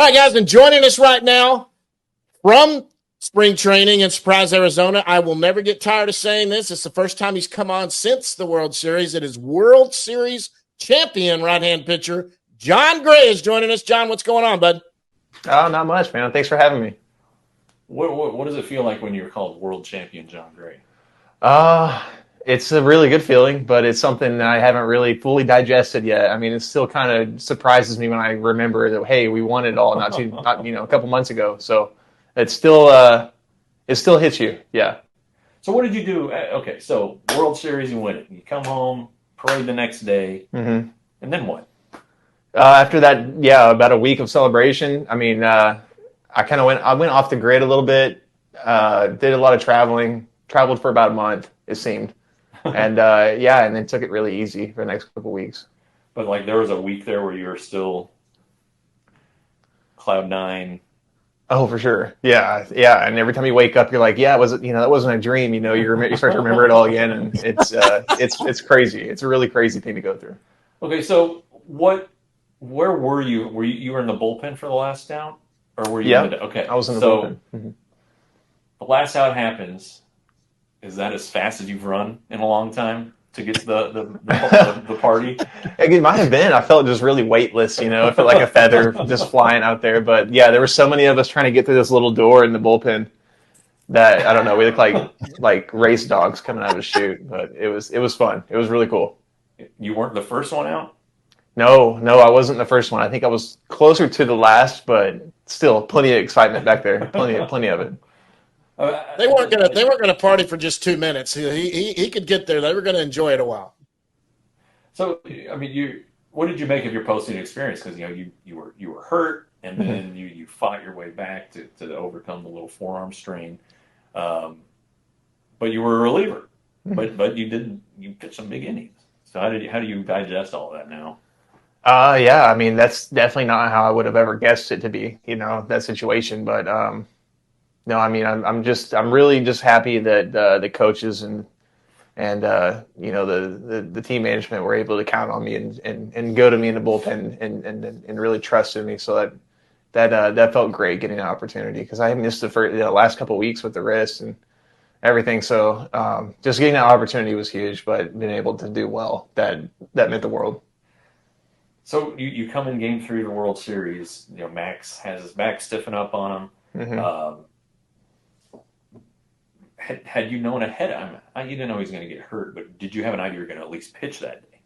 All right, guys, and joining us right now from spring training in Surprise, Arizona. I will never get tired of saying this. It's the first time he's come on since the World Series. It is World Series champion right-hand pitcher Jon Gray is joining us. Jon, what's going on, bud? Oh, not much, man. Thanks for having me. What does it feel like when you're called world champion Jon Gray? Uh, it's a really good feeling, but it's something I haven't really fully digested yet. I mean, it still kind of surprises me when I remember that, hey, we won it all not a couple months ago. So it's still, it still hits you. Yeah. So what did you do? Okay, so World Series, you win it. You come home, parade the next day, hmm and then what? After that, yeah, about a week of celebration. I mean, I went off the grid a little bit, did a lot of traveled for about a month, it seemed. And yeah, and then took it really easy for the next couple weeks. But like there was a week there where you were still cloud nine. Oh, for sure. Yeah, yeah. And every time you wake up, you're like, yeah, that wasn't a dream. You start to remember it all again, and it's crazy. It's a really crazy thing to go through. Okay, so where were you? You were in the bullpen for the last out, or were you in Yeah, the okay? I was in the So bullpen. the last out happens. Is that as fast as you've run in a long time to get to the party? It might have been. I felt just really weightless. I felt like a feather just flying out there. But yeah, there were so many of us trying to get through this little door in the bullpen that I don't know. We looked like race dogs coming out of a chute. But it was fun. It was really cool. You weren't the first one out. No, no, I wasn't the first one. I think I was closer to the last, but still plenty of excitement back there. Plenty of it. They weren't gonna party for just 2 minutes. He could get there. They were gonna enjoy it a while. So, I mean, what did you make of your posting experience? Because you were hurt, and then you fought your way back to overcome the little forearm strain. Um, but you were a reliever, but you pitched some big innings. So how do you digest all that now? Yeah, I mean that's definitely not how I would have ever guessed it to be, that situation. But no, I mean I'm really just happy that the coaches and the team management were able to count on me and go to me in the bullpen and really trusted me. So that felt great getting an opportunity because I missed the last couple of weeks with the wrist and everything. So just getting that opportunity was huge, but being able to do well, that meant the world. So you come in game three of the World Series. Max has his back stiffen up on him. hmm Had you known ahead, you didn't know he was going to get hurt, but did you have an idea you were going to at least pitch that day?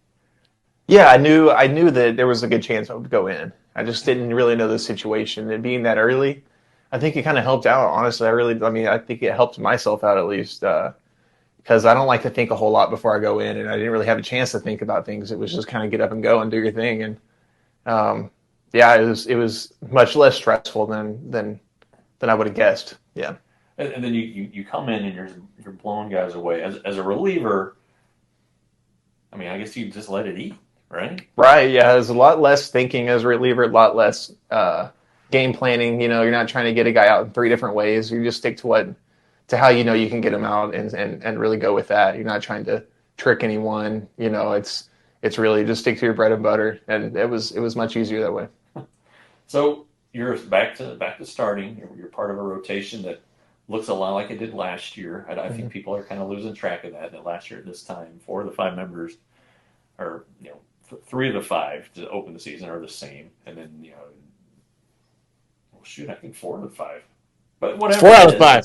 Yeah, I knew that there was a good chance I would go in. I just didn't really know the situation, and being that early, I think it kind of helped out. Honestly, I mean, I think it helped myself out at least because I don't like to think a whole lot before I go in, and I didn't really have a chance to think about things. It was just kind of get up and go and do your thing, and um, yeah, it was much less stressful than I would have guessed. Yeah. And then you come in and you're blowing guys away as a reliever. I mean, I guess you just let it eat, right? Right, yeah, there's a lot less thinking as a reliever, a lot less game planning. You're not trying to get a guy out in three different ways. You just stick to how you can get him out and really go with that. You're not trying to trick anyone. It's really just stick to your bread and butter, and it was much easier that way. So you're back to starting. You're part of a rotation that looks a lot like it did last year. I think hmm people are kind of losing track of that. That last year at this time, four of the five members, or three of the five to open the season are the same, and then well, shoot, I think four of the five. But It's whatever four it out of is, five.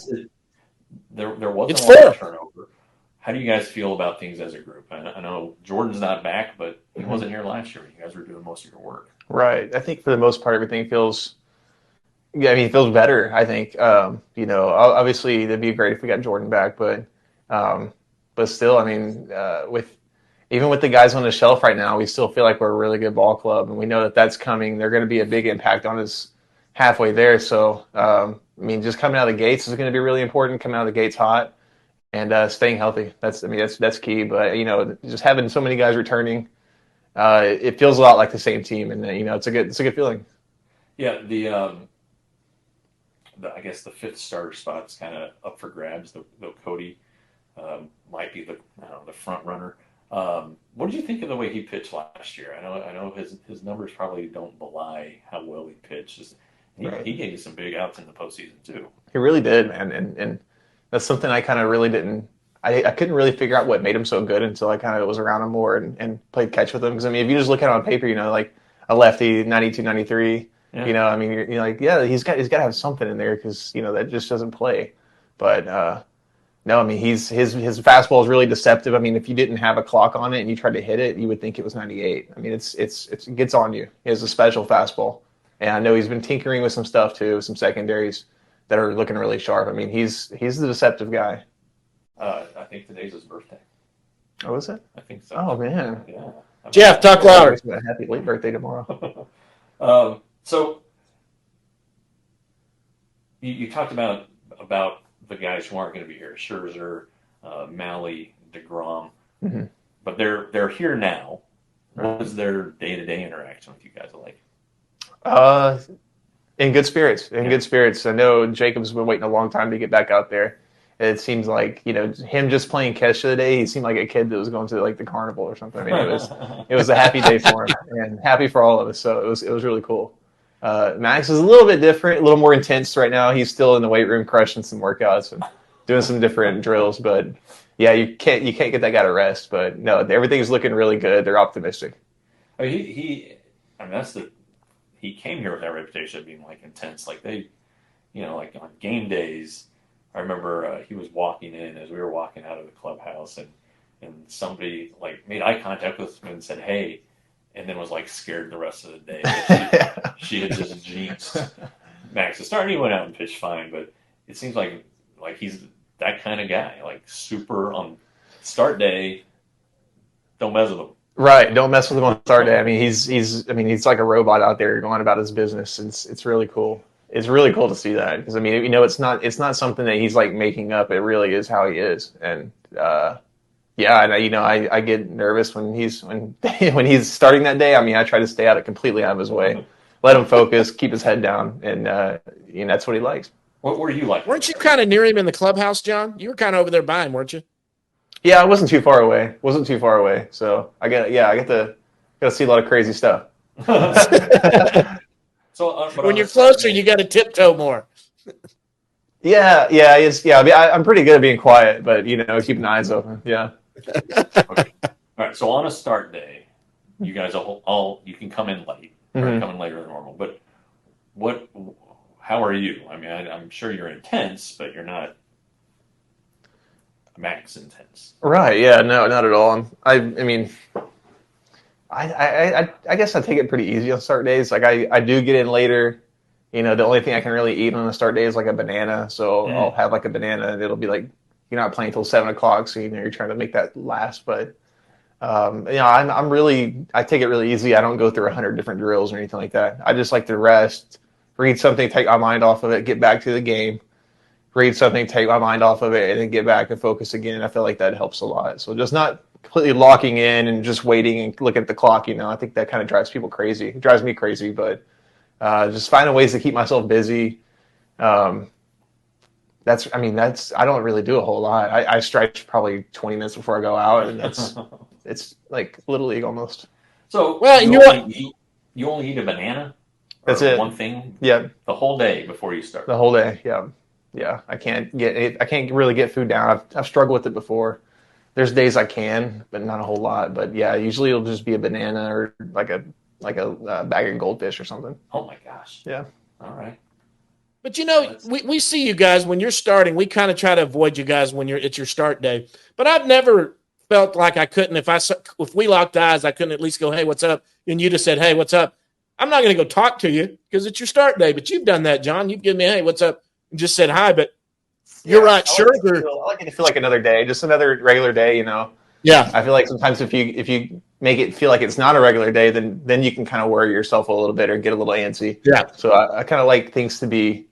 there wasn't It's a lot of four. turnover. How do you guys feel about things as a group? I know Jordan's not back, but he hmm wasn't here last year. You guys were doing most of your work. Right. I think for the most part, everything feels. Yeah, I mean, it feels better. I think. Obviously, it'd be great if we got Jordan back, um, but still, I mean, with even with the guys on the shelf right now, we still feel like we're a really good ball club, and we know that that's coming. They're going to be a big impact on us halfway there. So, I mean, just coming out of the gates is going to be really important. Coming out of the gates hot and staying healthy. That's key. But just having so many guys returning, it feels a lot like the same team, and it's a good feeling. Yeah, I guess the fifth starter spot's kind of up for grabs. Though Cody might be the front runner. What did you think of the way he pitched last year? I know his numbers probably don't belie how well he pitched. He gave you some big outs in the postseason too. He really did, man. And that's something I kind of really didn't. I couldn't really figure out what made him so good until I kind of was around him more and played catch with him. Because, I mean, if you just look at it on paper, like a lefty, 92, 93, I mean, you're like, yeah, he's got to have something in there because, that just doesn't play. But, no, I mean, his fastball is really deceptive. I mean, if you didn't have a clock on it and you tried to hit it, you would think it was 98. I mean, it gets on you. He has a special fastball. And I know he's been tinkering with some stuff, too, some secondaries that are looking really sharp. I mean, he's the deceptive guy. I think today's his birthday. Oh, is it? I think so. Oh, man. Yeah. Jeff, talk louder. Happy late birthday tomorrow. So you talked about the guys who aren't going to be here, Scherzer, Mahle, DeGrom, but they're here now. What is their day-to-day interaction with you guys like? In good spirits. Good spirits. I know Jacob's been waiting a long time to get back out there. It seems like, him just playing catch the other day, he seemed like a kid that was going to like the carnival or something. I mean, it was a happy day for him and happy for all of us. So it was really cool. Max is a little bit different, a little more intense right now. He's still in the weight room crushing some workouts and doing some different drills. But yeah, you can't get that guy to rest. But no, everything's looking really good. They're optimistic. I mean, he came here with that reputation of being like intense. Like like on game days, I remember he was walking in as we were walking out of the clubhouse, and somebody like made eye contact with him and said, "Hey," and then was like scared the rest of the day. She had just jinxed Max's start. And he went out and pitched fine, but it seems like he's that kind of guy, like super on start day. Don't mess with him. Right, don't mess with him on start day. I mean, he's like a robot out there going about his business. It's really cool. It's really cool to see that because I mean, it's not something that he's like making up. It really is how he is, and and I get nervous when he's starting that day. I mean, I try to stay completely out of his way, let him focus, keep his head down, and that's what he likes. What were you like? Weren't you kind of near him in the clubhouse, John? You were kind of over there by him, weren't you? Yeah, I wasn't too far away. So I get to see a lot of crazy stuff. So when you're closer, you got to tiptoe more. Yeah. I mean, I'm pretty good at being quiet, but keeping eyes open. Yeah. Okay. All right. So on a start day, you guys all you can come in late, or come in later than normal. But how are you? I mean, I'm sure you're intense, but you're not Max intense. Right. Yeah. No, not at all. I mean, I guess I take it pretty easy on start days. Like I do get in later. The only thing I can really eat on a start day is like a banana. So I'll have like a banana and it'll be like, you're not playing till 7 o'clock. So, you're trying to make that last. But, I take it really easy. I don't go through 100 different drills or anything like that. I just like to rest, read something, take my mind off of it, get back to the game, read something, take my mind off of it, and then get back and focus again. I feel like that helps a lot. So just not completely locking in and just waiting and looking at the clock, I think that kind of drives people crazy. It drives me crazy, but just finding ways to keep myself busy. I don't really do a whole lot. I stretch probably 20 minutes before I go out, and it's like Little League almost. So you only eat a banana? That's it. One thing? Yeah. The whole day before you start? The whole day, yeah. Yeah, I can't really get food down. I've struggled with it before. There's days I can, but not a whole lot. But yeah, usually it'll just be a banana or like a bag of goldfish or something. Oh my gosh. Yeah. All right. But we see you guys when you're starting. We kind of try to avoid you guys when it's your start day. But I've never felt like I couldn't. If we locked eyes, I couldn't at least go, "Hey, what's up?" And you just said, "Hey, what's up?" I'm not going to go talk to you because it's your start day. But you've done that, John. You've given me, "Hey, what's up?" and just said hi. But you're right. Sure. I like it to feel like another day, just another regular day. Yeah. I feel like sometimes if you make it feel like it's not a regular day, then you can kind of worry yourself a little bit or get a little antsy. Yeah. So I kind of like things to be.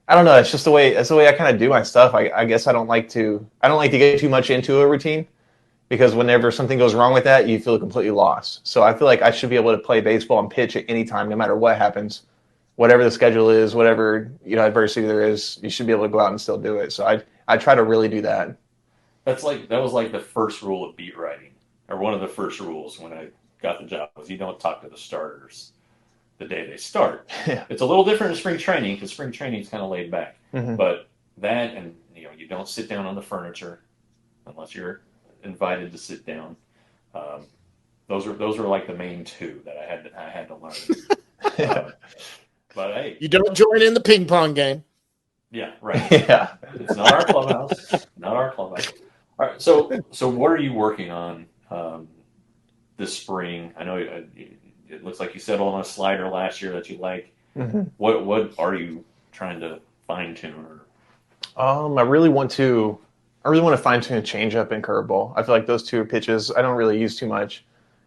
I don't know. It's just the way I kind of do my stuff. I guess I don't like to get too much into a routine because whenever something goes wrong with that, you feel completely lost. So I feel like I should be able to play baseball and pitch at any time, no matter what happens, whatever the schedule is, whatever adversity there is. You should be able to go out and still do it. So I try to really do that. That was like the first rule of beat writing, or one of the first rules when I got the job was you don't talk to the starters the day they start. Yeah. It's a little different in spring training because spring training is kind of laid back. Mm-hmm. But that, and you don't sit down on the furniture unless you're invited to sit down. Those are like the main two that I had to learn. But hey, you don't join in the ping pong game. Yeah, right. Yeah. It's not our clubhouse. Not our clubhouse. All right. So what are you working on this spring? I know it looks like you settled on a slider last year that you like. Mm-hmm. What are you trying to fine tune? I really want to fine tune a changeup and curveball. I feel like those two are pitches I don't really use too much,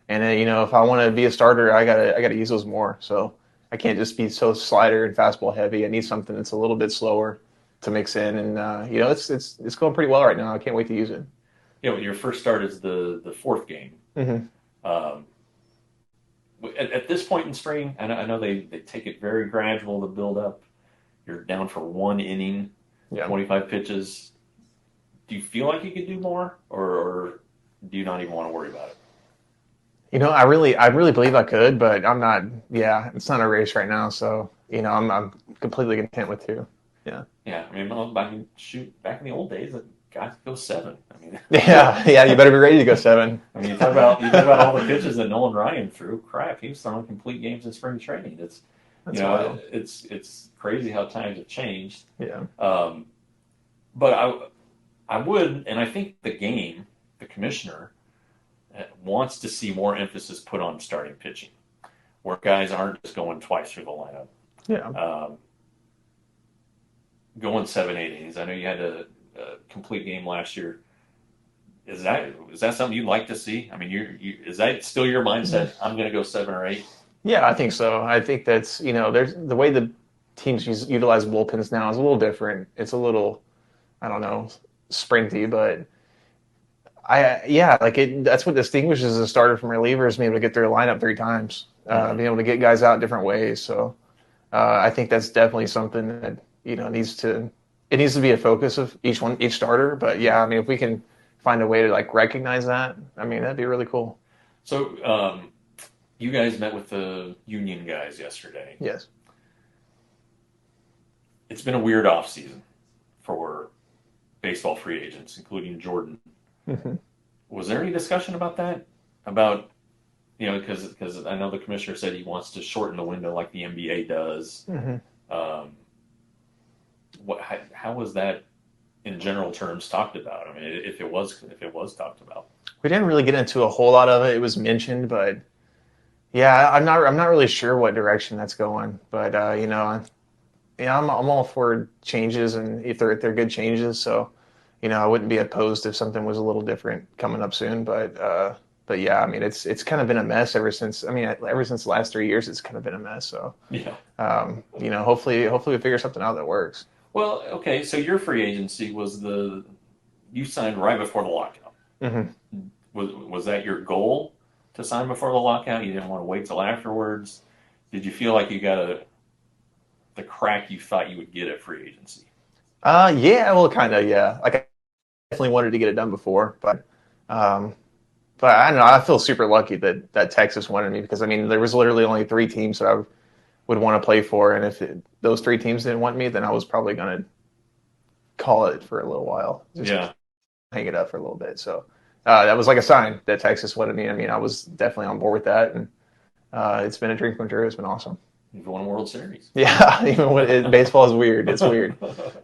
and if I want to be a starter, I gotta use those more. So I can't just be so slider and fastball heavy. I need something that's a little bit slower to mix in, and it's going pretty well right now. I can't wait to use it. Your first start is the fourth game. Mm-hmm. At this point in spring, I know they take it very gradual to build up. You're down for 1 inning, 25 pitches. Do you feel like you could do more, or do you not even want to worry about it? I really believe I could, but I'm not. Yeah, it's not a race right now, so I'm completely content with 2. Yeah. Yeah, I mean, back in the old days, guys go 7. I mean, yeah, you better be ready to go 7. I mean, you talk about all the pitches that Nolan Ryan threw. Crap, he was throwing complete games in spring training. That's wild. It's crazy how times have changed. Yeah. But I would, and I think the commissioner wants to see more emphasis put on starting pitching, where guys aren't just going twice through the lineup. Yeah. Going 7, 8 innings. I know you had a complete game last year. Is that something you'd like to see? I mean, is that still your mindset? I'm going to go 7 or 8. Yeah, I think so. I think that's there's the way the teams utilize bullpens now is a little different. It's a little, I don't know, sprinty, but that's what distinguishes a starter from relievers, being able to get through a lineup 3 times, being able to get guys out different ways. So I think that's definitely something that needs to be a focus of each starter. But yeah, I mean, if we can find a way to recognize that, I mean, that'd be really cool. So you guys met with the union guys yesterday. Yes. It's been a weird off season for baseball free agents, including Jordan. Mm-hmm. Was there any discussion about that? About because I know the commissioner said he wants to shorten the window like the NBA does. Mm-hmm. How was that in general terms talked about? I mean, if it was talked about, we didn't really get into a whole lot of it. It was mentioned, but yeah, I'm not really sure what direction that's going. But I'm all for changes, and if they're good changes, so I wouldn't be opposed if something was a little different coming up soon. But yeah, I mean, it's kind of been a mess ever since the last 3 years. It's kind of been a mess. So yeah, hopefully we figure something out that works. Well, okay, so your free agency you signed right before the lockout. Mm-hmm. Was that your goal to sign before the lockout? You didn't want to wait till afterwards? Did you feel like you got the crack you thought you would get at free agency? Yeah, well, kind of, yeah. Like, I definitely wanted to get it done before, but I don't know. I feel super lucky that Texas wanted me, because I mean, there was literally only 3 teams that I would want to play for, and if those 3 teams didn't want me, then I was probably going to call it for a little while. Just hang it up for a little bit. So that was like a sign that Texas wanted me. I mean, I was definitely on board with that, and it's been a dream come true. It's been awesome. You've won a World Series. Yeah, even when baseball is weird. It's weird,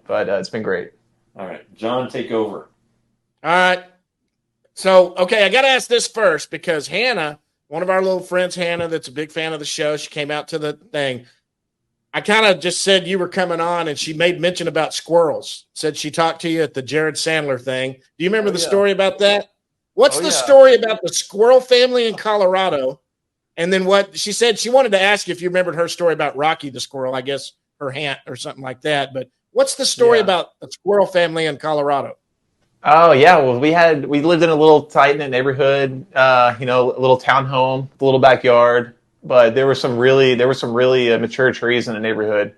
but it's been great. All right, John, take over. All right. So, okay, I got to ask this first, because Hannah, one of our little friends, Hannah, that's a big fan of the show, she came out to the thing. I kind of just said you were coming on, and she made mention about squirrels. Said she talked to you at the Jared Sandler thing. Do you remember the story about that? What's the story about the squirrel family in Colorado? And then what she said, she wanted to ask you if you remembered her story about Rocky the squirrel, I guess her aunt or something like that. But what's the story about the squirrel family in Colorado? Oh yeah, well we lived in a little tight-knit neighborhood, a little townhome, a little backyard, but there were some really mature trees in the neighborhood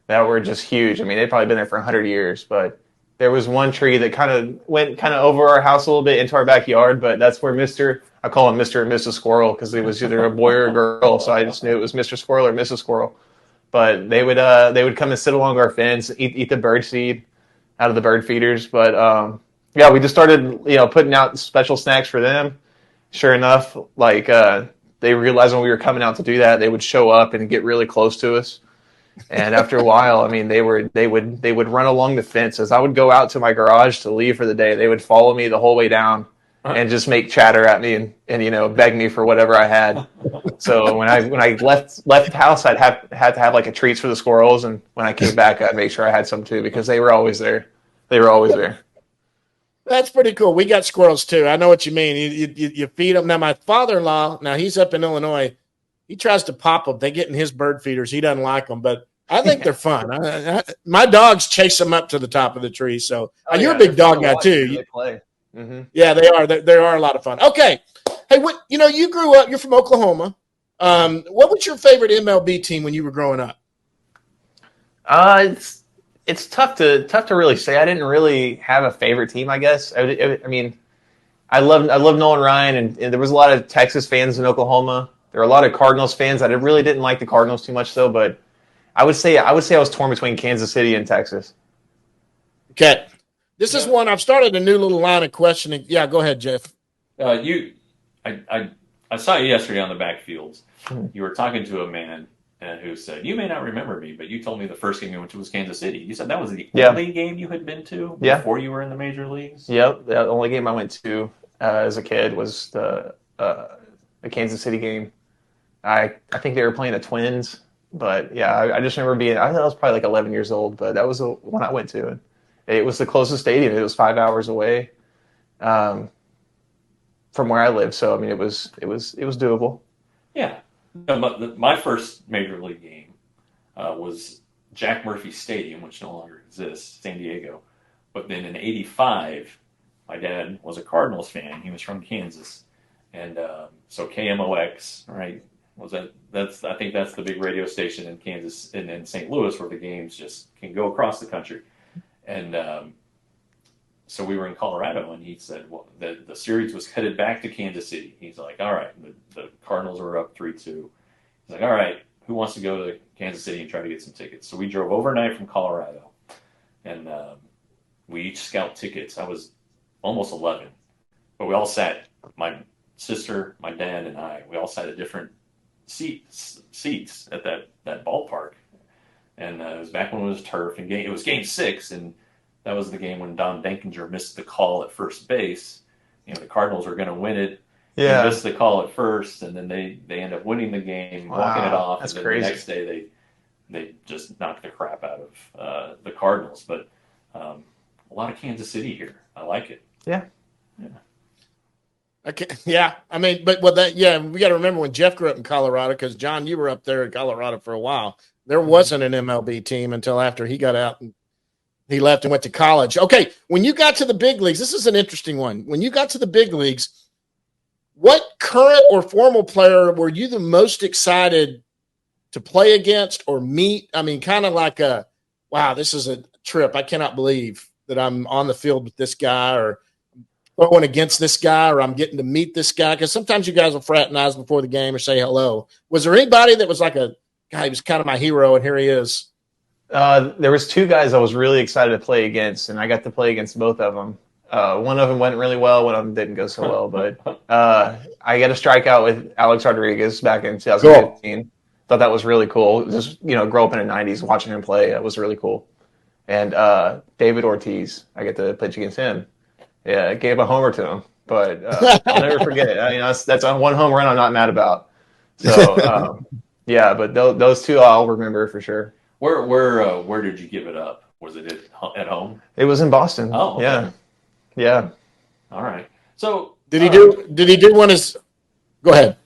that were just huge. I mean, they'd probably been there for 100 years, but there was one tree that kind of went over our house a little bit into our backyard, but that's where I call him Mr. and Mrs. Squirrel because it was either a boy or a girl, so I just knew it was Mr. Squirrel or Mrs. Squirrel. But they would come and sit along our fence, eat the bird seed out of the bird feeders. But yeah, we just started putting out special snacks for them. Sure enough, like they realized when we were coming out to do that, they would show up and get really close to us. And after a while, I mean, they would run along the fence. As I would go out to my garage to leave for the day, they would follow me the whole way down and just make chatter at me and beg me for whatever I had. So when I left the house, I'd had to have like a treats for the squirrels, and when I came back, I'd make sure I had some too because they were always there. They were always there. That's pretty cool. We got squirrels too. I know what you mean. You feed them. Now my father-in-law, he's up in Illinois. He tries to pop them. They get in his bird feeders. He doesn't like them, but I think they're fun. My dogs chase them up to the top of the tree. So you're a big dog guy too. They play. Mm-hmm. Yeah, they are. They are a lot of fun. Okay. Hey, you grew up, you're from Oklahoma. What was your favorite MLB team when you were growing up? It's tough to really say. I didn't really have a favorite team, I guess. I mean, I love Nolan Ryan, and there was a lot of Texas fans in Oklahoma. There were a lot of Cardinals fans. I really didn't like the Cardinals too much, though. But I would say I was torn between Kansas City and Texas. Okay, this is one I've started a new little line of questioning. Yeah, go ahead, Jeff. I saw you yesterday on the backfields. You were talking to a man who said, "You may not remember me, but you told me the first game you went to was Kansas City." You said that was the only game you had been to before you were in the major leagues? Yep, the only game I went to as a kid was the Kansas City game. I think they were playing the Twins, but yeah, I just remember I was probably like 11 years old, but that was the one I went to. It was the closest stadium. It was 5 hours away from where I live, so I mean, it was doable. Yeah. My first major league game was Jack Murphy Stadium, which no longer exists, San Diego. But then in '85, my dad was a Cardinals fan. He was from Kansas, and so KMOX, right? I think that's the big radio station in Kansas and in St. Louis where the games just can go across the country. And so we were in Colorado, and he said, well, the series was headed back to Kansas City. He's like, all right, the Cardinals were up 3-2. He's like, all right, who wants to go to Kansas City and try to get some tickets? So we drove overnight from Colorado, and we each scalped tickets. I was almost 11, but we all sat, my sister, my dad, and I, we all sat at different seats at that ballpark. And it was back when it was turf, and it was game 6, and that was the game when Don Denkinger missed the call at first base. The Cardinals were going to win it. Yeah. He missed the call at first, and then they end up winning the game, walking it off. That's and then crazy. The next day they just knocked the crap out of the Cardinals. But a lot of Kansas City here. I like it. Yeah. Okay. Yeah. I mean, we got to remember when Jeff grew up in Colorado, because John, you were up there in Colorado for a while. There wasn't an MLB team until after he got out and he left and went to college. Okay, when you got to the big leagues, this is an interesting one. When you got to the big leagues, what current or former player were you the most excited to play against or meet? I mean, kind of like wow, this is a trip. I cannot believe that I'm on the field with this guy, or throwing against this guy, or I'm getting to meet this guy. Because sometimes you guys will fraternize before the game or say hello. Was there anybody that was like he was kind of my hero, and here he is? There was 2 guys I was really excited to play against, and I got to play against both of them. One of them went really well, one of them didn't go so well. But I got a strikeout with Alex Rodriguez back in 2015. Cool. Thought that was really cool. Just grow up in the '90s, watching him play, that was really cool. And David Ortiz, I get to pitch against him. Yeah, I gave a homer to him, but I'll never forget it. That's on one home run I'm not mad about. So yeah, but those 2 I'll remember for sure. Where did you give it up? Was it at home? It was in Boston. Oh, okay. Yeah. All right. So did he do one? Go ahead.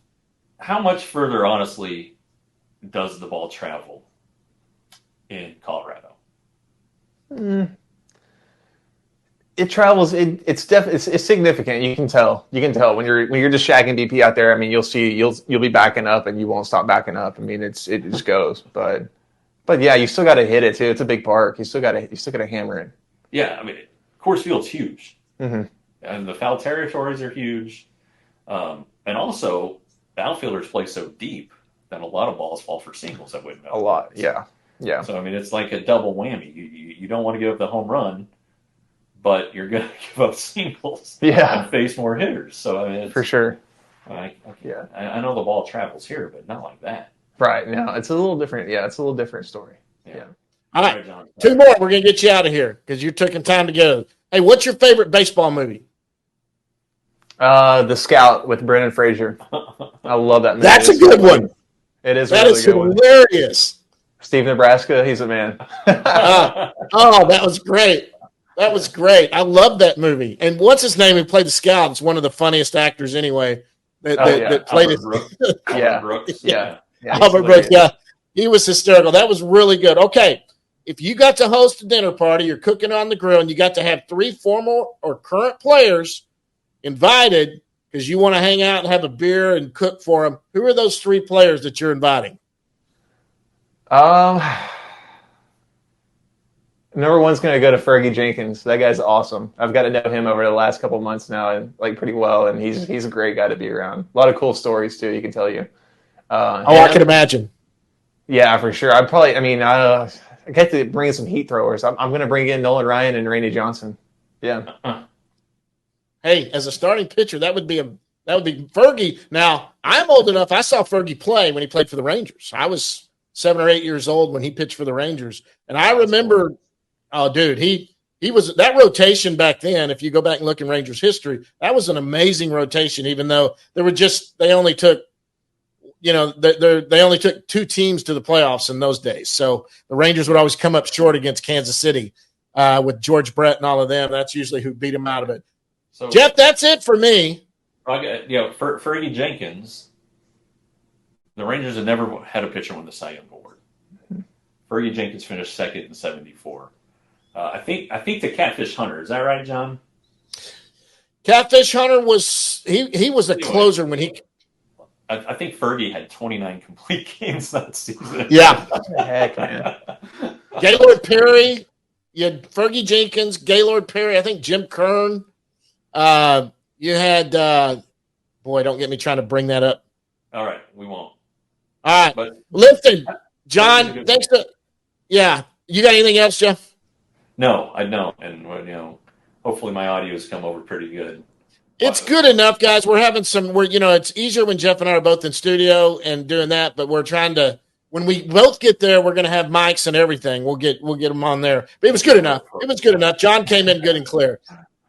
How much further, honestly, does the ball travel in Colorado? It travels. It's significant. You can tell when you're just shagging BP out there. I mean, you'll be backing up and you won't stop backing up. I mean, it just goes. But yeah, you still got to hit it too. It's a big park. You still got to hammer it. Yeah, I mean, Coors Field's huge, Mm-hmm. and the foul territories are huge, and also the outfielders play so deep that a lot of balls fall for singles at windmill. A lot, yeah, yeah, So I mean, it's like a double whammy. You don't want to give up the home run, but you're going to give up singles yeah, and face more hitters. So I mean, it's, for sure. yeah, I know the ball travels here, but not like that. Right. No, it's a little different. Yeah, it's a little different story. Yeah. All right, John. 2 more. We're going to get you out of here because you're taking time to go. Hey, what's your favorite baseball movie? The Scout with Brendan Fraser. I love that movie. That's a good one. It is a That really is good one. hilarious. Steve Nebraska, he's a man. Oh, that was great. That was great. I love that movie. And what's his name who played the Scout? It's one of the funniest actors anyway that played it. Yeah. Brooks. Yeah. Albert Brooks, yeah. He was hysterical. That was really good. Okay. If you got to host a dinner party, you're cooking on the grill, and you got to have 3 former or current players invited because you want to hang out and have a beer and cook for them, who are those 3 players that you're inviting? Number one's going to go to Fergie Jenkins. That guy's awesome. I've got to know him over the last couple months now, and like pretty well. And he's a great guy to be around. A lot of cool stories too. He can tell you. I can imagine. Yeah, for sure. I get to bring in some heat throwers. I'm going to bring in Nolan Ryan and Randy Johnson. Yeah. Hey, as a starting pitcher, that would be Fergie. Now, I'm old enough. I saw Fergie play when he played for the Rangers. I was 7 or 8 years old when he pitched for the Rangers, and I remember. Oh, dude, he was that rotation back then. If you go back and look in Rangers history, that was an amazing rotation. Even though they only took 2 teams to the playoffs in those days. So the Rangers would always come up short against Kansas City with George Brett and all of them. That's usually who beat them out of it. So Jeff, that's it for me. Fergie Jenkins, the Rangers had never had a pitcher win the Cy Young Award. Fergie Jenkins finished second in '74. I think the Catfish Hunter, is that right, John? Catfish Hunter was he was a closer when he. I think Fergie had 29 complete games that season. Yeah, heck, man. Gaylord Perry, you had Fergie Jenkins, Gaylord Perry. I think Jim Kern. You had boy, don't get me trying to bring that up. All right, we won't. All right, but listen, John. Thanks to yeah. You got anything else, Jeff? No, I don't, and hopefully my audio's come over pretty good. It's good enough, guys. We're having it's easier when Jeff and I are both in studio and doing that, but we're trying to. When we both get there, we're going to have mics and everything. We'll get them on there. But it was good enough. It was good enough. John came in good and clear.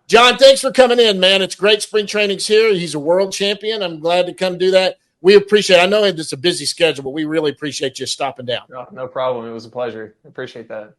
John, thanks for coming in, man. It's great spring training's here. He's a world champion. I'm glad to come do that. We appreciate it. I know it's a busy schedule, but we really appreciate you stopping down. No problem. It was a pleasure. I appreciate that.